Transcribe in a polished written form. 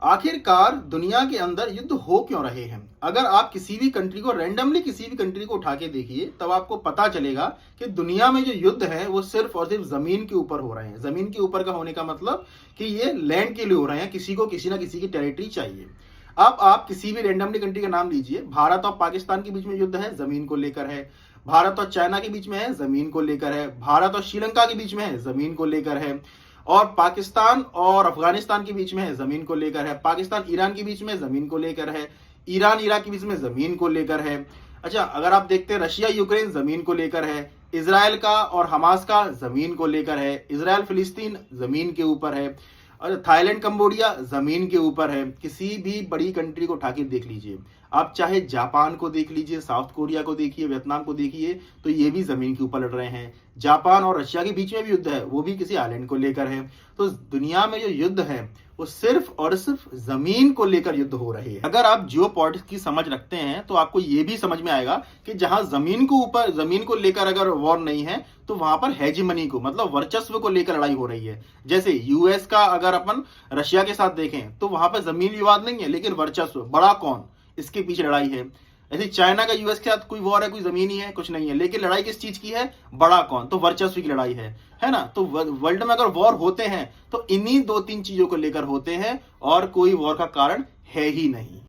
आखिरकार दुनिया के अंदर युद्ध हो क्यों रहे हैं? अगर आप किसी भी कंट्री को रैंडमली किसी भी कंट्री को उठा के देखिए, तब आपको पता चलेगा कि दुनिया में जो युद्ध है वो सिर्फ और सिर्फ जमीन के ऊपर हो रहे हैं। जमीन के ऊपर का होने का मतलब कि ये लैंड के लिए हो रहे हैं, किसी को किसी ना किसी की टेरिटरी चाहिए। अब आप किसी भी रैंडमली कंट्री का नाम लीजिए। भारत और पाकिस्तान के बीच में युद्ध है, जमीन को लेकर है। भारत और चाइना के बीच में है, जमीन को लेकर है। भारत और श्रीलंका के बीच में है, जमीन को लेकर है। और पाकिस्तान और अफगानिस्तान के बीच में है, जमीन को लेकर है। पाकिस्तान ईरान के बीच में जमीन को लेकर है। ईरान इराक के बीच में जमीन को लेकर है। अच्छा, अगर आप देखते हैं रशिया यूक्रेन जमीन को लेकर है। इसराइल का और हमास का जमीन को लेकर है। इसराइल फिलिस्तीन जमीन के ऊपर है। और थाईलैंड कंबोडिया जमीन के ऊपर है। किसी भी बड़ी कंट्री को उठा के देख लीजिए, आप चाहे जापान को देख लीजिए, साउथ कोरिया को देखिए, वियतनाम को देखिए, तो ये भी जमीन के ऊपर लड़ रहे हैं। जापान और रशिया के बीच में भी युद्ध है, वो भी किसी आइलैंड को लेकर है। तो दुनिया में जो युद्ध है वो सिर्फ और सिर्फ जमीन को लेकर युद्ध हो रहे हैं। अगर आप जियो पॉलिटिक्स की समझ रखते हैं तो आपको ये भी समझ में आएगा कि जहां जमीन को लेकर अगर वॉर नहीं है, तो वहां पर हेजिमनी को मतलब वर्चस्व को लेकर लड़ाई हो रही है। जैसे यूएस का अगर अपन रशिया के साथ देखें तो वहां पर जमीन विवाद नहीं है, लेकिन वर्चस्व बड़ा कौन, इसके पीछे लड़ाई है। ऐसे चाइना का यूएस के साथ कोई वॉर है, कोई जमीन ही है, कुछ नहीं है, लेकिन लड़ाई किस चीज की है, बड़ा कौन, तो वर्चस्व की लड़ाई है ना। तो वर्ल्ड में अगर वॉर होते हैं तो इन्हीं दो तीन चीजों को लेकर होते हैं, और कोई वॉर का कारण है ही नहीं।